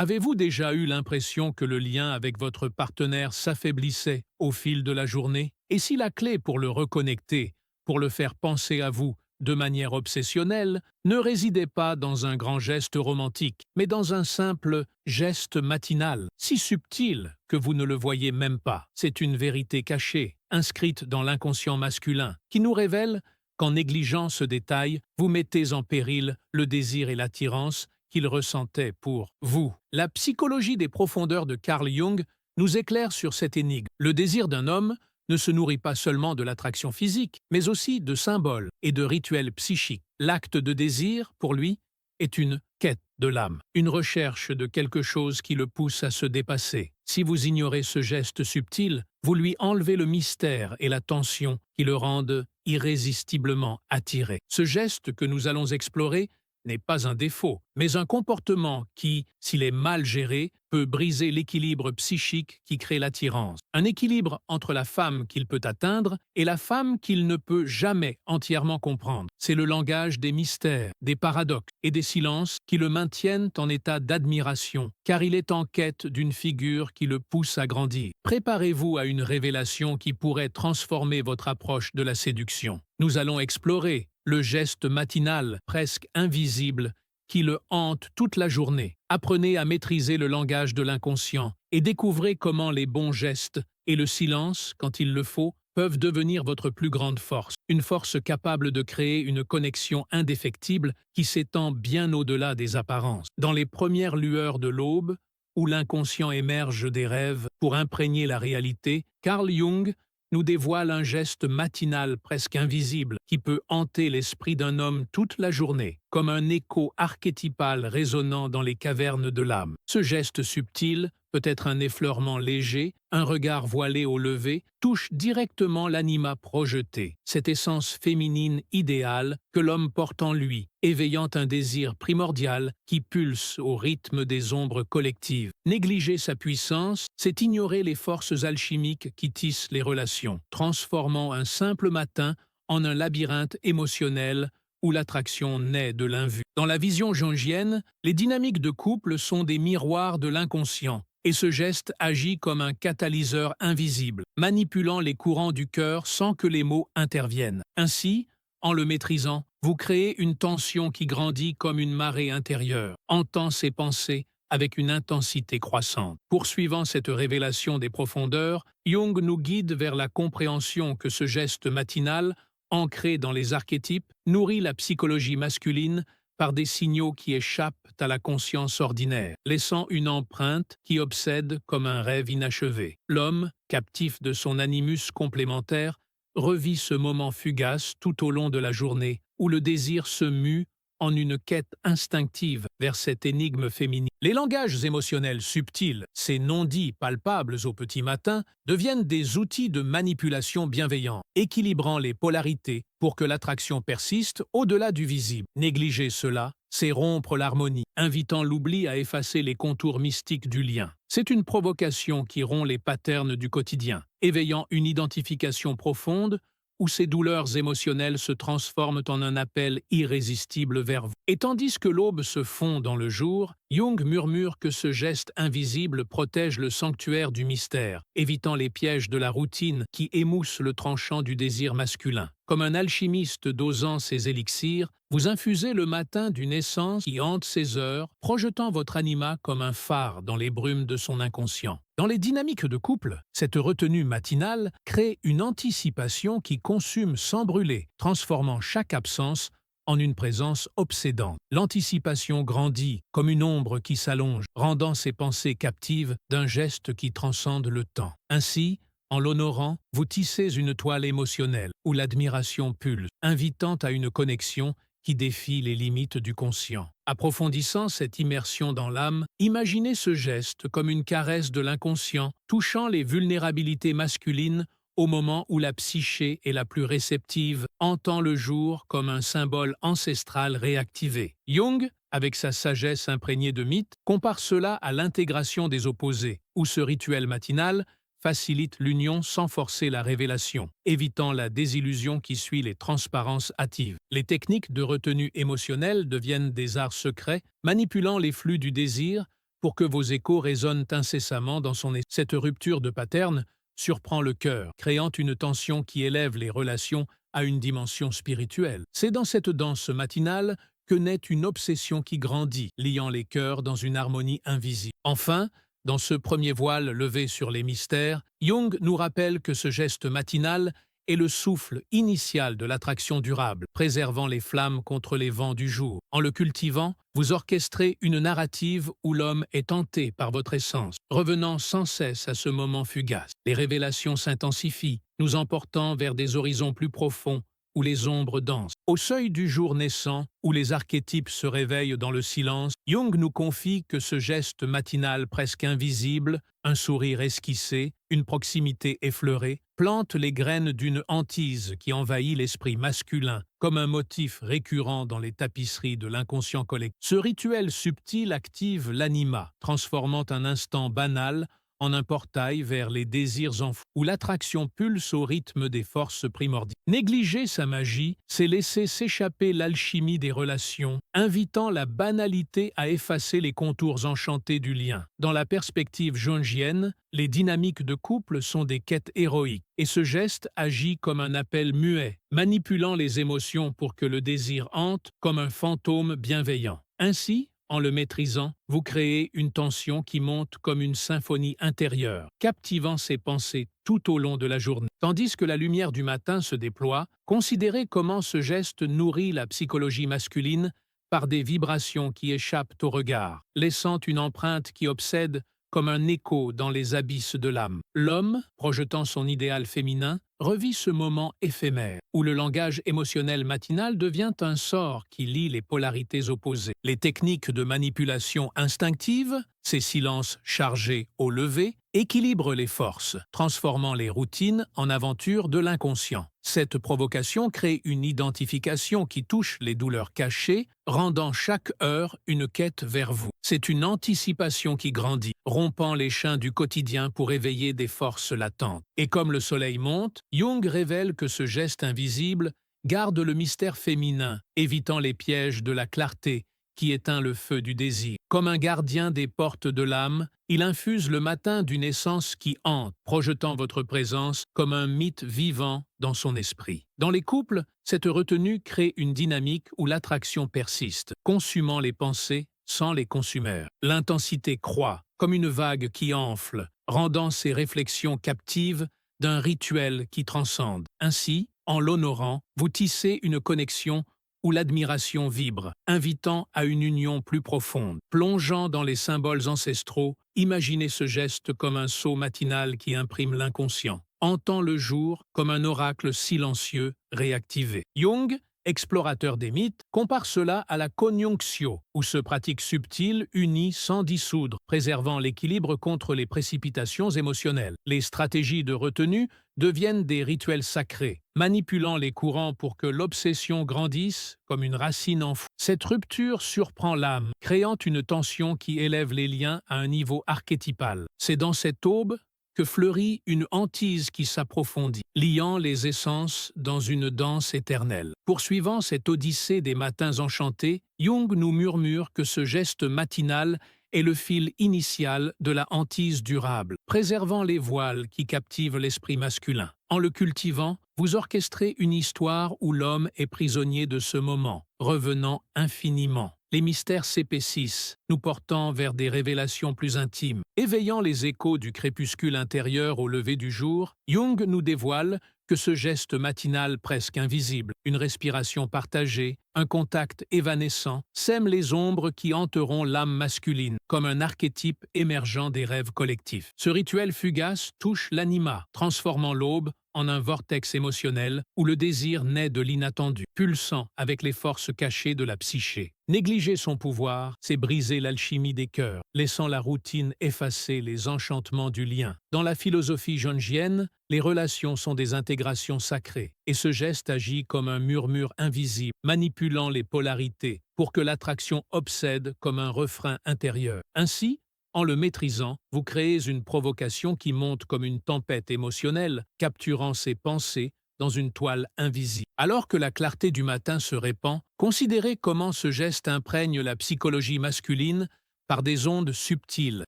Avez-vous déjà eu l'impression que le lien avec votre partenaire s'affaiblissait au fil de la journée? Et si la clé pour le reconnecter, pour le faire penser à vous de manière obsessionnelle, ne résidait pas dans un grand geste romantique, mais dans un simple geste matinal, si subtil que vous ne le voyez même pas? C'est une vérité cachée, inscrite dans l'inconscient masculin, qui nous révèle qu'en négligeant ce détail, vous mettez en péril le désir et l'attirance qu'il ressentait pour vous. La psychologie des profondeurs de Carl Jung nous éclaire sur cette énigme. Le désir d'un homme ne se nourrit pas seulement de l'attraction physique, mais aussi de symboles et de rituels psychiques. L'acte de désir, pour lui, est une quête de l'âme, une recherche de quelque chose qui le pousse à se dépasser. Si vous ignorez ce geste subtil, vous lui enlevez le mystère et la tension qui le rendent irrésistiblement attiré. Ce geste que nous allons explorer n'est pas un défaut, mais un comportement qui, s'il est mal géré, peut briser l'équilibre psychique qui crée l'attirance. Un équilibre entre la femme qu'il peut atteindre et la femme qu'il ne peut jamais entièrement comprendre. C'est le langage des mystères, des paradoxes et des silences qui le maintiennent en état d'admiration, car il est en quête d'une figure qui le pousse à grandir. Préparez-vous à une révélation qui pourrait transformer votre approche de la séduction. Nous allons explorer le geste matinal, presque invisible, qui le hante toute la journée. Apprenez à maîtriser le langage de l'inconscient et découvrez comment les bons gestes et le silence, quand il le faut, peuvent devenir votre plus grande force. Une force capable de créer une connexion indéfectible qui s'étend bien au-delà des apparences. Dans les premières lueurs de l'aube, où l'inconscient émerge des rêves pour imprégner la réalité, Carl Jung nous dévoile un geste matinal presque invisible qui peut hanter l'esprit d'un homme toute la journée, comme un écho archétypal résonnant dans les cavernes de l'âme. Ce geste subtil, peut-être un effleurement léger, un regard voilé au lever, touche directement l'anima projeté, cette essence féminine idéale que l'homme porte en lui, éveillant un désir primordial qui pulse au rythme des ombres collectives. Négliger sa puissance, c'est ignorer les forces alchimiques qui tissent les relations, transformant un simple matin en un labyrinthe émotionnel où l'attraction naît de l'invu. Dans la vision jungienne, les dynamiques de couple sont des miroirs de l'inconscient, et ce geste agit comme un catalyseur invisible, manipulant les courants du cœur sans que les mots interviennent. Ainsi, en le maîtrisant, vous créez une tension qui grandit comme une marée intérieure, hantant ses pensées avec une intensité croissante. Poursuivant cette révélation des profondeurs, Jung nous guide vers la compréhension que ce geste matinal, ancré dans les archétypes, nourrit la psychologie masculine par des signaux qui échappent à la conscience ordinaire, laissant une empreinte qui obsède comme un rêve inachevé. L'homme, captif de son animus complémentaire, revit ce moment fugace tout au long de la journée, où le désir se mue en une quête instinctive vers cette énigme féminine. Les langages émotionnels subtils, ces non-dits palpables au petit matin, deviennent des outils de manipulation bienveillants, équilibrant les polarités pour que l'attraction persiste au-delà du visible. Négliger cela, c'est rompre l'harmonie, invitant l'oubli à effacer les contours mystiques du lien. C'est une provocation qui rompt les patterns du quotidien, éveillant une identification profonde où ces douleurs émotionnelles se transforment en un appel irrésistible vers vous. Et tandis que l'aube se fond dans le jour, Jung murmure que ce geste invisible protège le sanctuaire du mystère, évitant les pièges de la routine qui émoussent le tranchant du désir masculin. Comme un alchimiste dosant ses élixirs, vous infusez le matin d'une essence qui hante ses heures, projetant votre anima comme un phare dans les brumes de son inconscient. Dans les dynamiques de couple, cette retenue matinale crée une anticipation qui consume sans brûler, transformant chaque absence en une présence obsédante. L'anticipation grandit comme une ombre qui s'allonge, rendant ses pensées captives d'un geste qui transcende le temps. Ainsi, en l'honorant, vous tissez une toile émotionnelle où l'admiration pulse, invitant à une connexion qui défie les limites du conscient. Approfondissant cette immersion dans l'âme, imaginez ce geste comme une caresse de l'inconscient, touchant les vulnérabilités masculines au moment où la psyché est la plus réceptive, hantant le jour comme un symbole ancestral réactivé. Jung, avec sa sagesse imprégnée de mythes, compare cela à l'intégration des opposés, où ce rituel matinal facilite l'union sans forcer la révélation, évitant la désillusion qui suit les transparences hâtives. Les techniques de retenue émotionnelle deviennent des arts secrets, manipulant les flux du désir pour que vos échos résonnent incessamment dans son esprit. Cette rupture de pattern surprend le cœur, créant une tension qui élève les relations à une dimension spirituelle. C'est dans cette danse matinale que naît une obsession qui grandit, liant les cœurs dans une harmonie invisible. Enfin, dans ce premier voile levé sur les mystères, Jung nous rappelle que ce geste matinal est le souffle initial de l'attraction durable, préservant les flammes contre les vents du jour. En le cultivant, vous orchestrez une narrative où l'homme est tenté par votre essence, revenant sans cesse à ce moment fugace. Les révélations s'intensifient, nous emportant vers des horizons plus profonds, où les ombres dansent. Au seuil du jour naissant, où les archétypes se réveillent dans le silence, Jung nous confie que ce geste matinal presque invisible, un sourire esquissé, une proximité effleurée, plante les graines d'une hantise qui envahit l'esprit masculin, comme un motif récurrent dans les tapisseries de l'inconscient collectif. Ce rituel subtil active l'anima, transformant un instant banal en un portail vers les désirs enfouis, où l'attraction pulse au rythme des forces primordiales. Négliger sa magie, c'est laisser s'échapper l'alchimie des relations, invitant la banalité à effacer les contours enchantés du lien. Dans la perspective jungienne, les dynamiques de couple sont des quêtes héroïques, et ce geste agit comme un appel muet, manipulant les émotions pour que le désir hante comme un fantôme bienveillant. Ainsi, en le maîtrisant, vous créez une tension qui monte comme une symphonie intérieure, captivant ses pensées tout au long de la journée. Tandis que la lumière du matin se déploie, considérez comment ce geste nourrit la psychologie masculine par des vibrations qui échappent au regard, laissant une empreinte qui obsède comme un écho dans les abysses de l'âme. L'homme, projetant son idéal féminin, revit ce moment éphémère, où le langage émotionnel matinal devient un sort qui lie les polarités opposées. Les techniques de manipulation instinctive, ces silences chargés au lever, équilibrent les forces, transformant les routines en aventures de l'inconscient. Cette provocation crée une identification qui touche les douleurs cachées, rendant chaque heure une quête vers vous. C'est une anticipation qui grandit, rompant les chaînes du quotidien pour éveiller des forces latentes. Et comme le soleil monte, Jung révèle que ce geste invisible garde le mystère féminin, évitant les pièges de la clarté qui éteint le feu du désir. Comme un gardien des portes de l'âme, il infuse le matin d'une essence qui hante, projetant votre présence comme un mythe vivant dans son esprit. Dans les couples, cette retenue crée une dynamique où l'attraction persiste, consumant les pensées sans les consumeurs. L'intensité croît, comme une vague qui enfle, rendant ces réflexions captives d'un rituel qui transcende. Ainsi, en l'honorant, vous tissez une connexion où l'admiration vibre, invitant à une union plus profonde. Plongeant dans les symboles ancestraux, imaginez ce geste comme un sceau matinal qui imprime l'inconscient, hantant le jour comme un oracle silencieux réactivé. Jung, explorateur des mythes, compare cela à la conjunctio, où ce pratique subtile unit sans dissoudre, préservant l'équilibre contre les précipitations émotionnelles. Les stratégies de retenue deviennent des rituels sacrés, manipulant les courants pour que l'obsession grandisse comme une racine enfouie. Cette rupture surprend l'âme, créant une tension qui élève les liens à un niveau archétypal. C'est dans cette aube que fleurit une hantise qui s'approfondit, liant les essences dans une danse éternelle. Poursuivant cette odyssée des matins enchantés, Jung nous murmure que ce geste matinal est le fil initial de la hantise durable, préservant les voiles qui captivent l'esprit masculin. En le cultivant, vous orchestrez une histoire où l'homme est prisonnier de ce moment, revenant infiniment. Les mystères s'épaississent, nous portant vers des révélations plus intimes. Éveillant les échos du crépuscule intérieur au lever du jour, Jung nous dévoile que ce geste matinal presque invisible, une respiration partagée, un contact évanescent, sème les ombres qui hanteront l'âme masculine, comme un archétype émergent des rêves collectifs. Ce rituel fugace touche l'anima, transformant l'aube en un vortex émotionnel où le désir naît de l'inattendu, pulsant avec les forces cachées de la psyché. Négliger son pouvoir, c'est briser l'alchimie des cœurs, laissant la routine effacer les enchantements du lien. Dans la philosophie jungienne, les relations sont des intégrations sacrées, et ce geste agit comme un murmure invisible, manipulant les polarités pour que l'attraction obsède comme un refrain intérieur. Ainsi, en le maîtrisant, vous créez une provocation qui monte comme une tempête émotionnelle, capturant ses pensées dans une toile invisible. Alors que la clarté du matin se répand, considérez comment ce geste imprègne la psychologie masculine par des ondes subtiles,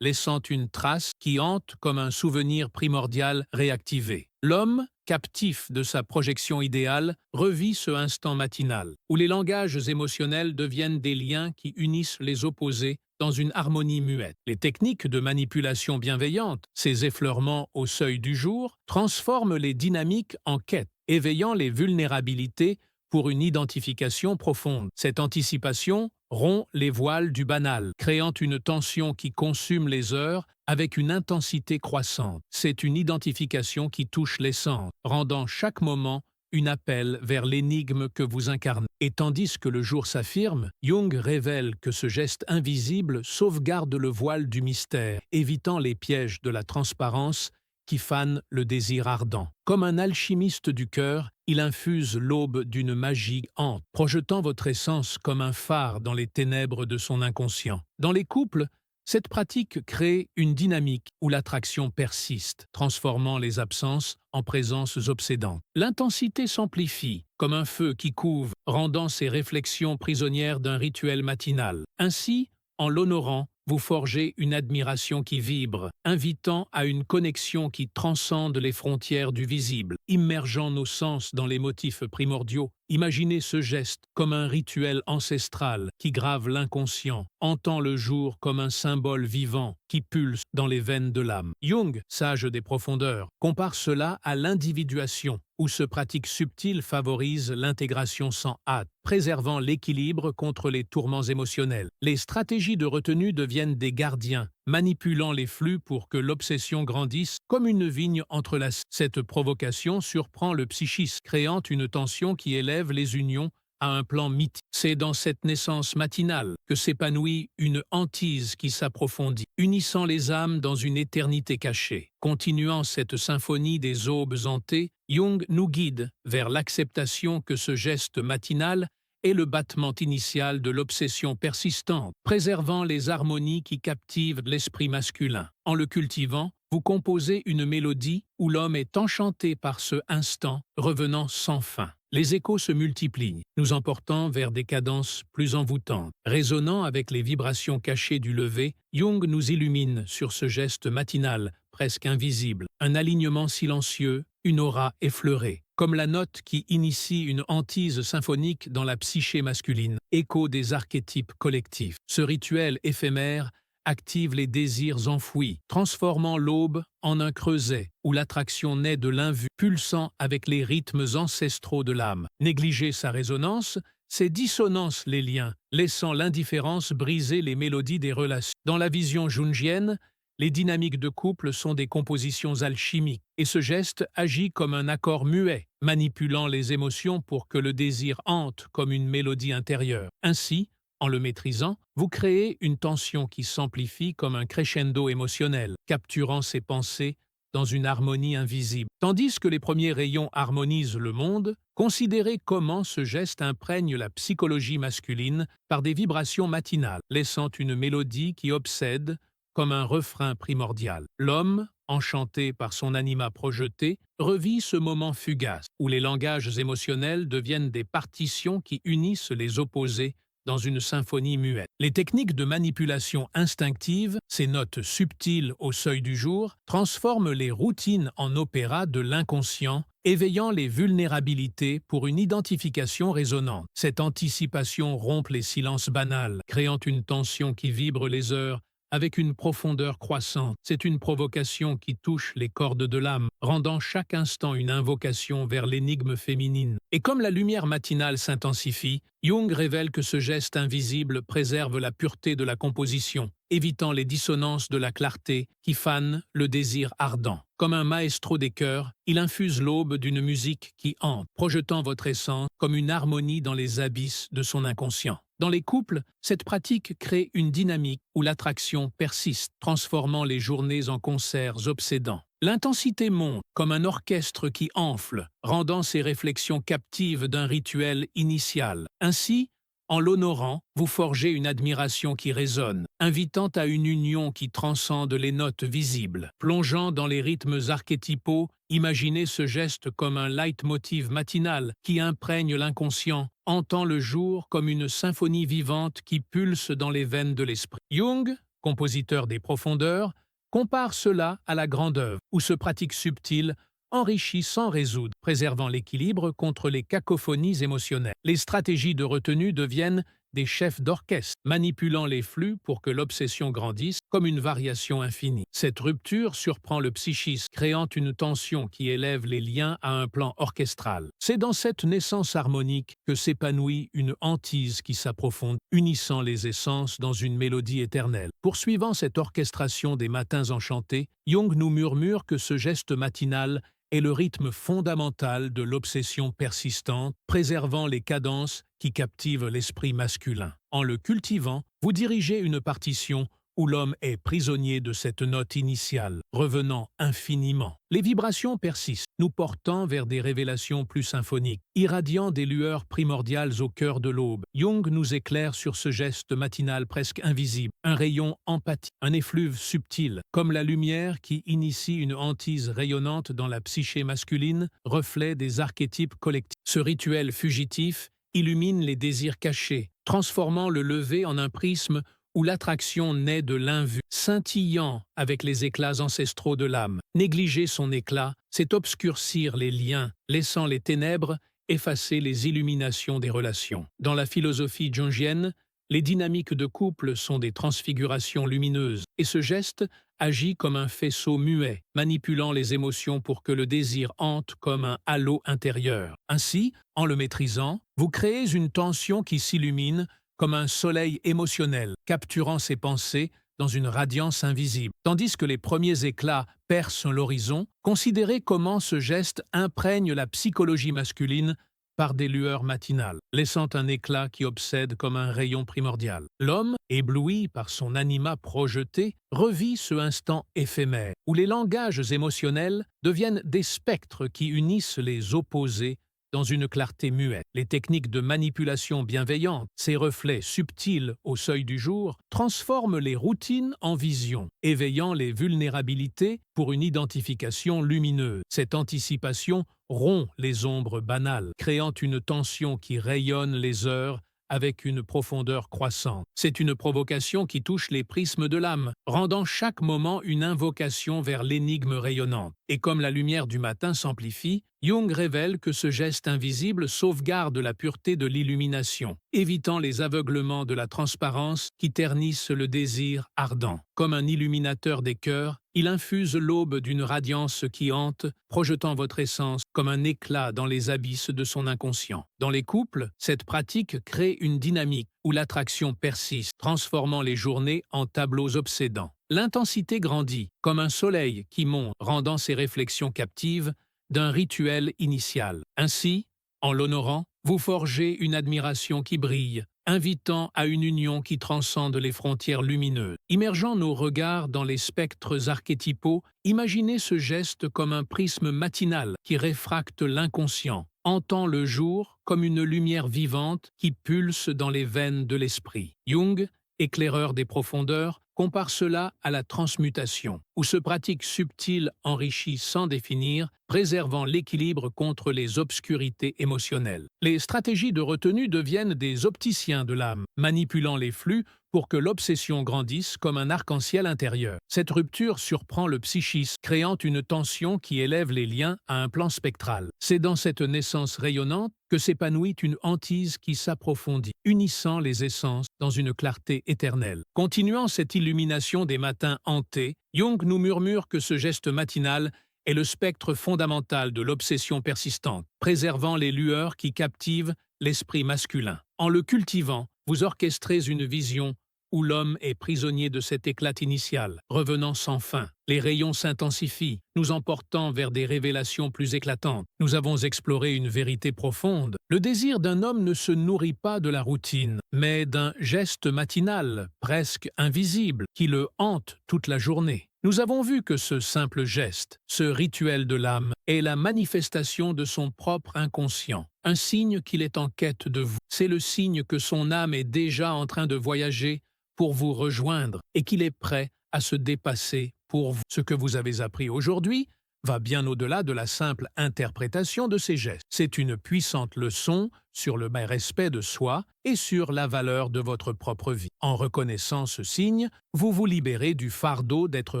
laissant une trace qui hante comme un souvenir primordial réactivé. L'homme, captif de sa projection idéale, revit ce instant matinal, où les langages émotionnels deviennent des liens qui unissent les opposés dans une harmonie muette. Les techniques de manipulation bienveillante, ces effleurements au seuil du jour, transforment les dynamiques en quête, éveillant les vulnérabilités pour une identification profonde. Cette anticipation rompt les voiles du banal, créant une tension qui consume les heures avec une intensité croissante. C'est une identification qui touche l'essence, rendant chaque moment un appel vers l'énigme que vous incarnez. Et tandis que le jour s'affirme, Jung révèle que ce geste invisible sauvegarde le voile du mystère, évitant les pièges de la transparence qui fanent le désir ardent. Comme un alchimiste du cœur, il infuse l'aube d'une magie hante, projetant votre essence comme un phare dans les ténèbres de son inconscient. Dans les couples, cette pratique crée une dynamique où l'attraction persiste, transformant les absences en présences obsédantes. L'intensité s'amplifie, comme un feu qui couve, rendant ses réflexions prisonnières d'un rituel matinal. Ainsi, en l'honorant, vous forgez une admiration qui vibre, invitant à une connexion qui transcende les frontières du visible, immergeant nos sens dans les motifs primordiaux. Imaginez ce geste comme un rituel ancestral qui grave l'inconscient, hantant le jour comme un symbole vivant qui pulse dans les veines de l'âme. Jung, sage des profondeurs, compare cela à l'individuation, où ce pratique subtile favorise l'intégration sans hâte, préservant l'équilibre contre les tourments émotionnels. Les stratégies de retenue deviennent des gardiens, manipulant les flux pour que l'obsession grandisse comme une vigne entrelacée. Cette provocation surprend le psychisme, créant une tension qui élève les unions à un plan mythique. C'est dans cette naissance matinale que s'épanouit une hantise qui s'approfondit, unissant les âmes dans une éternité cachée. Continuant cette symphonie des aubes hantées, Jung nous guide vers l'acceptation que ce geste matinal est le battement initial de l'obsession persistante, préservant les harmonies qui captivent l'esprit masculin. En le cultivant, vous composez une mélodie où l'homme est enchanté par ce instant, revenant sans fin. Les échos se multiplient, nous emportant vers des cadences plus envoûtantes. Résonnant avec les vibrations cachées du lever, Jung nous illumine sur ce geste matinal, presque invisible, un alignement silencieux, une aura effleurée, comme la note qui initie une hantise symphonique dans la psyché masculine, écho des archétypes collectifs. Ce rituel éphémère active les désirs enfouis, transformant l'aube en un creuset où l'attraction naît de l'invu, pulsant avec les rythmes ancestraux de l'âme. Négliger sa résonance, c'est dissonance les liens, laissant l'indifférence briser les mélodies des relations. Dans la vision jungienne, les dynamiques de couple sont des compositions alchimiques, et ce geste agit comme un accord muet, manipulant les émotions pour que le désir hante comme une mélodie intérieure. Ainsi, en le maîtrisant, vous créez une tension qui s'amplifie comme un crescendo émotionnel, capturant ses pensées dans une harmonie invisible. Tandis que les premiers rayons harmonisent le monde, considérez comment ce geste imprègne la psychologie masculine par des vibrations matinales, laissant une mélodie qui obsède comme un refrain primordial. L'homme, enchanté par son anima projeté, revit ce moment fugace, où les langages émotionnels deviennent des partitions qui unissent les opposés dans une symphonie muette. Les techniques de manipulation instinctive, ces notes subtiles au seuil du jour, transforment les routines en opéra de l'inconscient, éveillant les vulnérabilités pour une identification résonante. Cette anticipation rompt les silences banals, créant une tension qui vibre les heures avec une profondeur croissante. C'est une provocation qui touche les cordes de l'âme, rendant chaque instant une invocation vers l'énigme féminine. Et comme la lumière matinale s'intensifie, Jung révèle que ce geste invisible préserve la pureté de la composition, évitant les dissonances de la clarté qui fanent le désir ardent. Comme un maestro des cœurs, il infuse l'aube d'une musique qui hante, projetant votre essence comme une harmonie dans les abysses de son inconscient. Dans les couples, cette pratique crée une dynamique où l'attraction persiste, transformant les journées en concerts obsédants. L'intensité monte comme un orchestre qui enfle, rendant ses réflexions captives d'un rituel initial. Ainsi, En l'honorant, vous forgez une admiration qui résonne, invitant à une union qui transcende les notes visibles. Plongeant dans les rythmes archétypaux, imaginez ce geste comme un leitmotiv matinal qui imprègne l'inconscient, hantant le jour comme une symphonie vivante qui pulse dans les veines de l'esprit. Jung, compositeur des profondeurs, compare cela à la grande œuvre, où se pratique subtile, enrichit sans résoudre, préservant l'équilibre contre les cacophonies émotionnelles. Les stratégies de retenue deviennent des chefs d'orchestre, manipulant les flux pour que l'obsession grandisse comme une variation infinie. Cette rupture surprend le psychisme, créant une tension qui élève les liens à un plan orchestral. C'est dans cette naissance harmonique que s'épanouit une hantise qui s'approfondit, unissant les essences dans une mélodie éternelle. Poursuivant cette orchestration des matins enchantés, Jung nous murmure que ce geste matinal est le rythme fondamental de l'obsession persistante, préservant les cadences qui captivent l'esprit masculin. En le cultivant, vous dirigez une partition où l'homme est prisonnier de cette note initiale, revenant infiniment. Les vibrations persistent, nous portant vers des révélations plus symphoniques, irradiant des lueurs primordiales au cœur de l'aube. Jung nous éclaire sur ce geste matinal presque invisible, un rayon empathique, un effluve subtil, comme la lumière qui initie une hantise rayonnante dans la psyché masculine, reflet des archétypes collectifs. Ce rituel fugitif illumine les désirs cachés, transformant le lever en un prisme où l'attraction naît de l'invu, scintillant avec les éclats ancestraux de l'âme. Négliger son éclat, c'est obscurcir les liens, laissant les ténèbres effacer les illuminations des relations. Dans la philosophie jungienne, les dynamiques de couple sont des transfigurations lumineuses, et ce geste agit comme un faisceau muet, manipulant les émotions pour que le désir hante comme un halo intérieur. Ainsi, en le maîtrisant, vous créez une tension qui s'illumine comme un soleil émotionnel, capturant ses pensées dans une radiance invisible. Tandis que les premiers éclats percent l'horizon, considérez comment ce geste imprègne la psychologie masculine par des lueurs matinales, laissant un éclat qui obsède comme un rayon primordial. L'homme, ébloui par son anima projeté, revit ce instant éphémère, où les langages émotionnels deviennent des spectres qui unissent les opposés dans une clarté muette. Les techniques de manipulation bienveillante, ces reflets subtils au seuil du jour, transforment les routines en visions, éveillant les vulnérabilités pour une identification lumineuse. Cette anticipation rompt les ombres banales, créant une tension qui rayonne les heures avec une profondeur croissante. C'est une provocation qui touche les prismes de l'âme, rendant chaque moment une invocation vers l'énigme rayonnante. Et comme la lumière du matin s'amplifie, Jung révèle que ce geste invisible sauvegarde la pureté de l'illumination, évitant les aveuglements de la transparence qui ternissent le désir ardent. Comme un illuminateur des cœurs, il infuse l'aube d'une radiance qui hante, projetant votre essence comme un éclat dans les abysses de son inconscient. Dans les couples, cette pratique crée une dynamique où l'attraction persiste, transformant les journées en tableaux obsédants. L'intensité grandit, comme un soleil qui monte, rendant ses réflexions captives d'un rituel initial. Ainsi, en l'honorant, vous forgez une admiration qui brille, invitant à une union qui transcende les frontières lumineuses. Immergeant nos regards dans les spectres archétypaux, imaginez ce geste comme un prisme matinal qui réfracte l'inconscient, hantant le jour comme une lumière vivante qui pulse dans les veines de l'esprit. Jung, éclaireur des profondeurs, compare cela à la transmutation, où ce pratique subtile enrichit sans définir, préservant l'équilibre contre les obscurités émotionnelles. Les stratégies de retenue deviennent des opticiens de l'âme, manipulant les flux pour que l'obsession grandisse comme un arc-en-ciel intérieur. Cette rupture surprend le psychisme, créant une tension qui élève les liens à un plan spectral. C'est dans cette naissance rayonnante que s'épanouit une hantise qui s'approfondit, unissant les essences dans une clarté éternelle. Continuant cette illumination des matins hantés, Jung nous murmure que ce geste matinal est le spectre fondamental de l'obsession persistante, préservant les lueurs qui captivent l'esprit masculin. En le cultivant, vous orchestrez une vision où l'homme est prisonnier de cet éclat initial, revenant sans fin. Les rayons s'intensifient, nous emportant vers des révélations plus éclatantes. Nous avons exploré une vérité profonde. Le désir d'un homme ne se nourrit pas de la routine, mais d'un geste matinal, presque invisible, qui le hante toute la journée. Nous avons vu que ce simple geste, ce rituel de l'âme, est la manifestation de son propre inconscient, un signe qu'il est en quête de vous. C'est le signe que son âme est déjà en train de voyager pour vous rejoindre et qu'il est prêt à se dépasser pour vous. Ce que vous avez appris aujourd'hui va bien au-delà de la simple interprétation de ces gestes. C'est une puissante leçon sur le respect de soi et sur la valeur de votre propre vie. En reconnaissant ce signe, vous vous libérez du fardeau d'être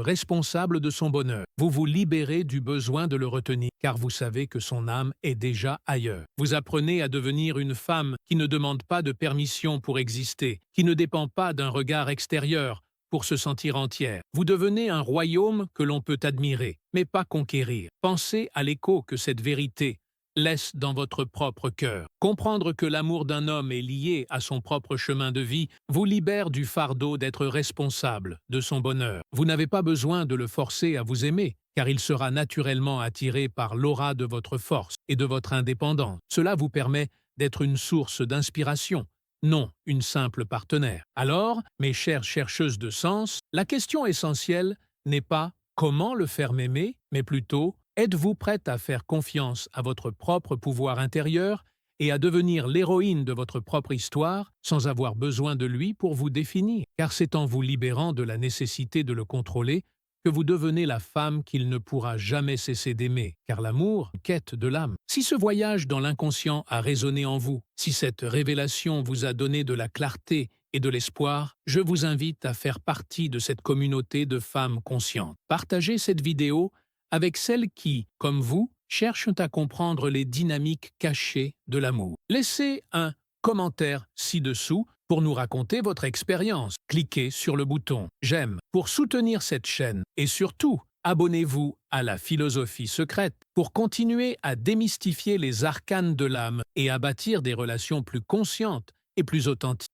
responsable de son bonheur. Vous vous libérez du besoin de le retenir, car vous savez que son âme est déjà ailleurs. Vous apprenez à devenir une femme qui ne demande pas de permission pour exister, qui ne dépend pas d'un regard extérieur, pour se sentir entière. Vous devenez un royaume que l'on peut admirer, mais pas conquérir. Pensez à l'écho que cette vérité laisse dans votre propre cœur. Comprendre que l'amour d'un homme est lié à son propre chemin de vie vous libère du fardeau d'être responsable de son bonheur. Vous n'avez pas besoin de le forcer à vous aimer, car il sera naturellement attiré par l'aura de votre force et de votre indépendance. Cela vous permet d'être une source d'inspiration, non une simple partenaire. Alors, mes chères chercheuses de sens, la question essentielle n'est pas comment le faire m'aimer, mais plutôt êtes-vous prête à faire confiance à votre propre pouvoir intérieur et à devenir l'héroïne de votre propre histoire sans avoir besoin de lui pour vous définir? Car c'est en vous libérant de la nécessité de le contrôler que vous devenez la femme qu'il ne pourra jamais cesser d'aimer, car l'amour, quête de l'âme. Si ce voyage dans l'inconscient a résonné en vous, si cette révélation vous a donné de la clarté et de l'espoir, je vous invite à faire partie de cette communauté de femmes conscientes. Partagez cette vidéo avec celles qui, comme vous, cherchent à comprendre les dynamiques cachées de l'amour. Laissez un commentaire ci-dessous pour nous raconter votre expérience. Cliquez sur le bouton « J'aime » pour soutenir cette chaîne et surtout, abonnez-vous à la philosophie secrète pour continuer à démystifier les arcanes de l'âme et à bâtir des relations plus conscientes et plus authentiques.